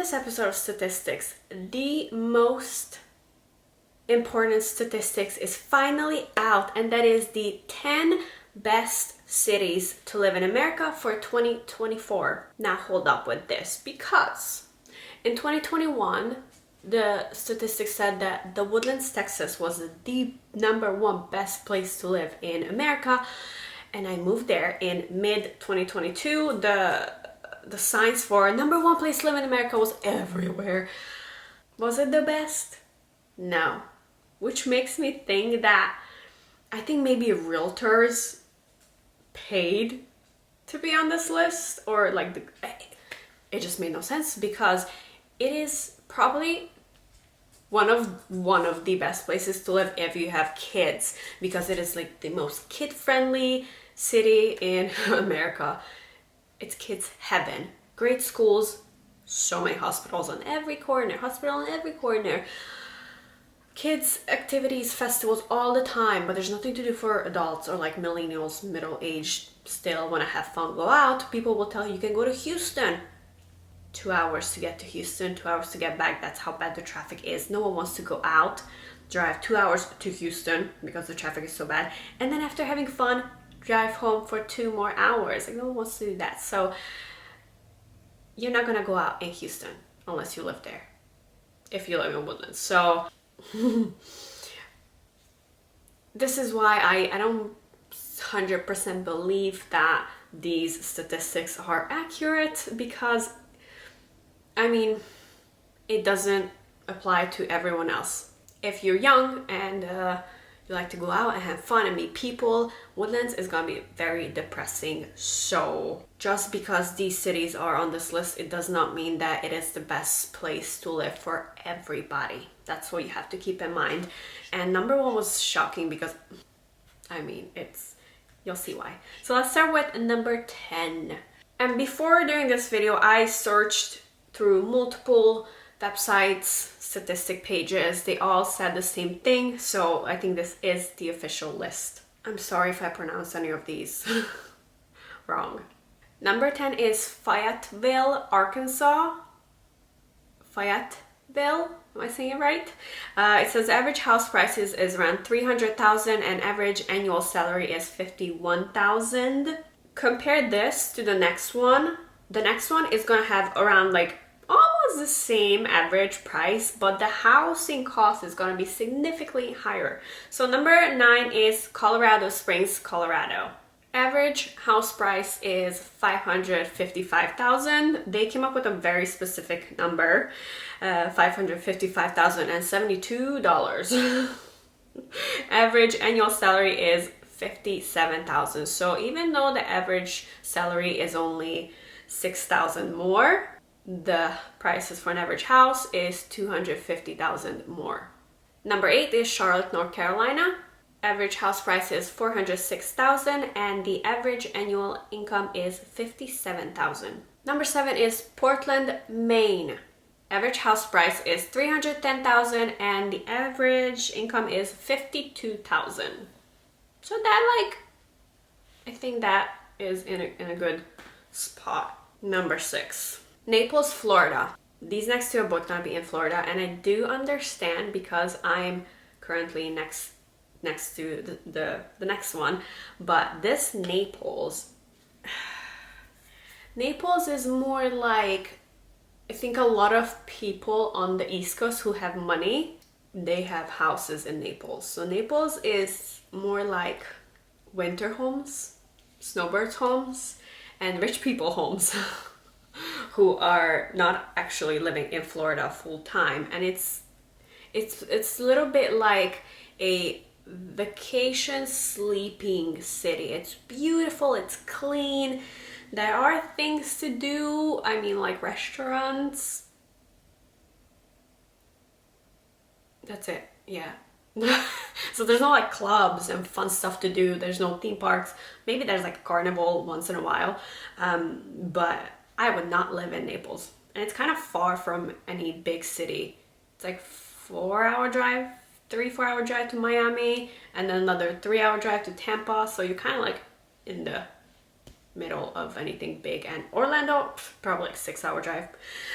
this episode of statistics, the most important statistics is finally out, and that is the 10 best cities to live in America for 2024. Now hold up with this, because in 2021 the statistics said that The Woodlands, Texas was the #1 best place to live in America, and I moved there in mid 2022. The signs for #1 place to live in America was everywhere. Was it the best? No. Which makes me think that I think maybe realtors paid to be on this list, or like it just made no sense, because it is probably one of the best places to live if you have kids, because it is like the most kid-friendly city in America. It's kids heaven. Great schools, so many hospitals on every corner, kids activities, festivals all the time, but there's nothing to do for adults or like millennials, middle-aged, still want to have fun, go out. People will tell you can go to Houston. 2 hours to get to Houston, 2 hours to get back. That's how bad the traffic is. No one wants to go out, drive 2 hours to Houston because the traffic is so bad, and then after having fun, drive home for 2 more hours. Like, no one wants to do that. So you're not gonna go out in Houston unless you live there, if you live in Woodlands. So this is why I don't 100% believe that these statistics are accurate, because I mean, it doesn't apply to everyone else. If you're young and you like to go out and have fun and meet people, Woodlands is gonna be very depressing. So just because these cities are on this list, it does not mean that it is the best place to live for everybody. That's what you have to keep in mind. And #1 was shocking because, I mean, you'll see why. So let's start with number 10. And before doing this video, I searched through multiple websites, statistic pages. They all said the same thing, so I think this is the official list. I'm sorry if I pronounce any of these wrong. Number 10 is Fayetteville, Arkansas. Fayetteville, am I saying it right? It says average house prices is around $300,000 and average annual salary is $51,000. Compare this to the next one. The next one is gonna have around like almost the same average price, but the housing cost is gonna be significantly higher. So number 9 is Colorado Springs, Colorado. Average house price is $555,000. They came up with a very specific number, $555,072. Average annual salary is $57,000. So even though the average salary is only $6,000 more, the prices for an average house is $250,000 more. Number 8 is Charlotte, North Carolina. Average house price is $406,000 and the average annual income is $57,000. Number 7 is Portland, Maine. Average house price is $310,000 and the average income is $52,000. So that, like, I think that is in a good spot. Number 6, Naples, Florida. These next two are both gonna be in Florida, and I do understand because I'm currently next to the next one, but this Naples is more like, I think a lot of people on the East Coast who have money, they have houses in Naples. So Naples is more like winter homes, snowbirds homes, and rich people homes who are not actually living in Florida full time. And it's a little bit like a vacation sleeping city. It's beautiful, it's clean, there are things to do. I mean, like restaurants. That's it, yeah. So there's no like clubs and fun stuff to do. There's no theme parks. Maybe there's like a carnival once in a while, but I would not live in Naples. And it's kind of far from any big city. It's like 4-hour drive, 3-4 hour drive to Miami, and then another 3-hour drive to Tampa. So you're kind of like in the middle of anything big, and Orlando, probably like 6-hour drive.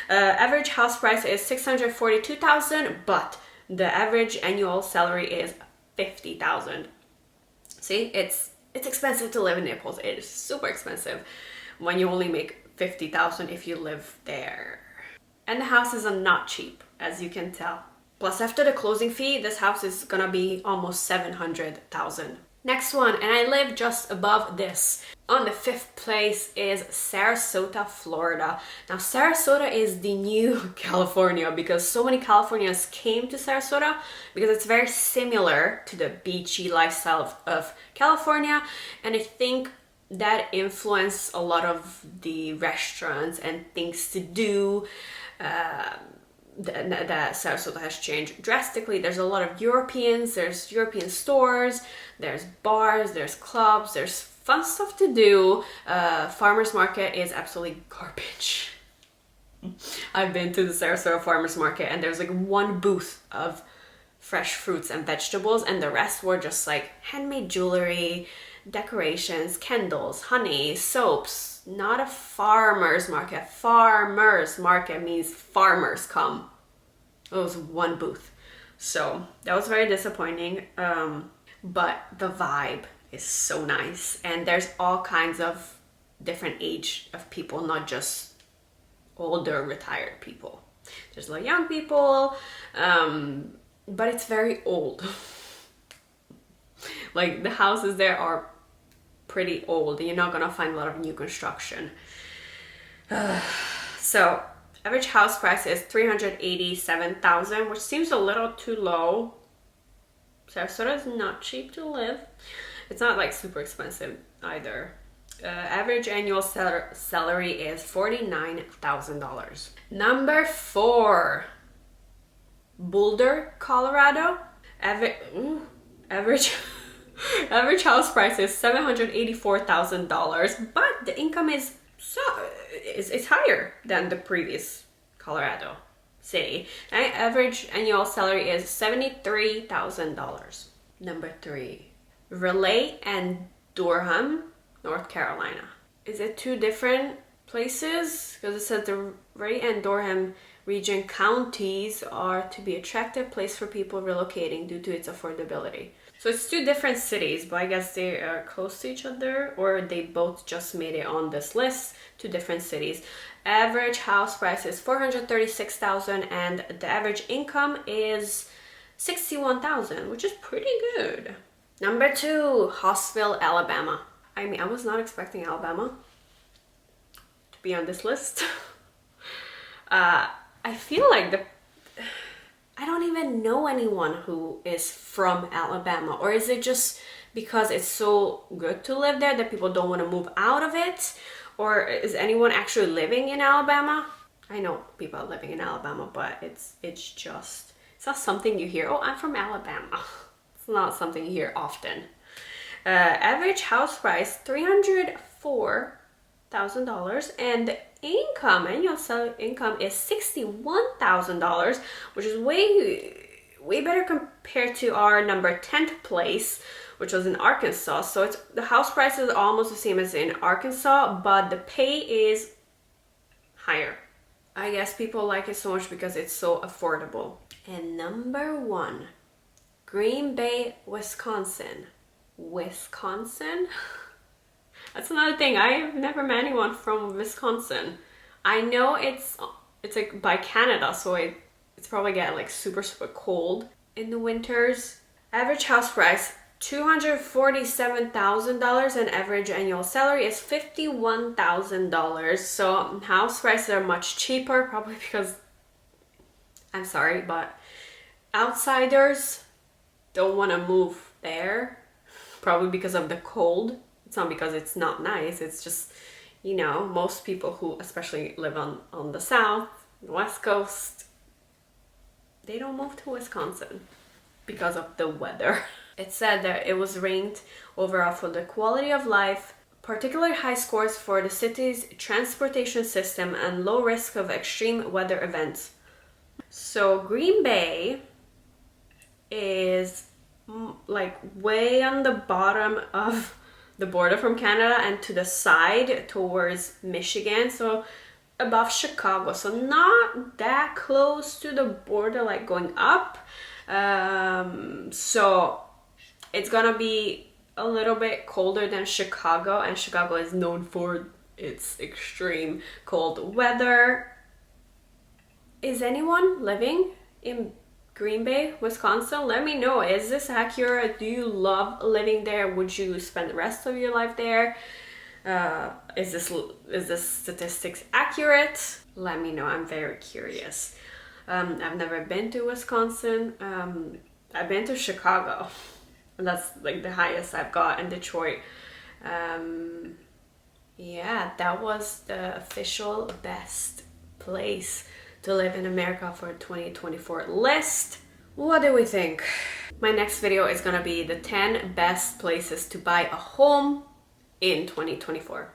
Average house price is $642,000, but the average annual salary is $50,000. See, it's expensive to live in Naples. It is super expensive when you only make $50,000 if you live there. And the houses are not cheap, as you can tell. Plus, after the closing fee, this house is gonna be almost $700,000. Next one, and I live just above this. On the 5th place is Sarasota, Florida. Now, Sarasota is the new California because so many Californians came to Sarasota because it's very similar to the beachy lifestyle of California. And I think that influenced a lot of the restaurants and things to do. That Sarasota has changed drastically. There's a lot of Europeans, there's European stores, there's bars, there's clubs, there's fun stuff to do. Farmers market is absolutely garbage. I've been to the Sarasota Farmers Market and there's like one booth of fresh fruits and vegetables and the rest were just like handmade jewelry, decorations, candles, honey, soaps. Not a farmer's market. Farmer's market means farmers come. It was one booth. So that was very disappointing. But the vibe is so nice. And there's all kinds of different age of people, not just older retired people. There's a lot of young people, but it's very old. Like the houses there are pretty old. You're not gonna find a lot of new construction. So average house price is $387,000, which seems a little too low. Sarasota is not cheap to live. It's not like super expensive either. Average annual salary is $49,000. Number 4, Boulder, Colorado. Average house price is $784,000, but the income is higher than the previous Colorado city. And average annual salary is $73,000. Number 3, Raleigh and Durham, North Carolina. Is it 2 different places? Because it says the Raleigh and Durham region counties are to be attractive place for people relocating due to its affordability. So it's 2 different cities, but I guess they are close to each other, or they both just made it on this list. 2 different cities. Average house price is $436,000 and the average income is $61,000, which is pretty good. Number 2, Hawesville, Alabama. I mean, I was not expecting Alabama to be on this list. I feel like I don't even know anyone who is from Alabama, or is it just because it's so good to live there that people don't want to move out of it? Or is anyone actually living in Alabama? I know people are living in Alabama, but it's not something you hear. Oh, I'm from Alabama. It's not something you hear often. Average house price $304,000 and annual salary income is $61,000, which is way better compared to our number 10th place, which was in Arkansas. So the house price is almost the same as in Arkansas, but the pay is higher. I guess people like it so much because it's so affordable. And number 1, Green Bay, Wisconsin. Wisconsin? That's another thing. I've never met anyone from Wisconsin. I know it's like by Canada, so it's probably get like super cold in the winters. Average house price $247,000 and average annual salary is $51,000. So house prices are much cheaper, probably because, I'm sorry, but outsiders don't want to move there, probably because of the cold. It's not because it's not nice, it's just, you know, most people who especially live on the south, the west coast, they don't move to Wisconsin because of the weather. It said that it was ranked overall for the quality of life, particularly high scores for the city's transportation system and low risk of extreme weather events. So Green Bay is like way on the bottom of the border from Canada and to the side towards Michigan, so above Chicago, so not that close to the border, like going up. So it's gonna be a little bit colder than Chicago, and Chicago is known for its extreme cold weather. Is anyone living in Green Bay, Wisconsin? Let me know. Is this accurate? Do you love living there? Would you spend the rest of your life there? Is this statistics accurate? Let me know. I'm very curious. I've never been to Wisconsin. I've been to Chicago. That's like the highest I've got, in Detroit. Yeah, that was the official best place to live in America for 2024 list. What do we think? My next video is gonna be the 10 best places to buy a home in 2024.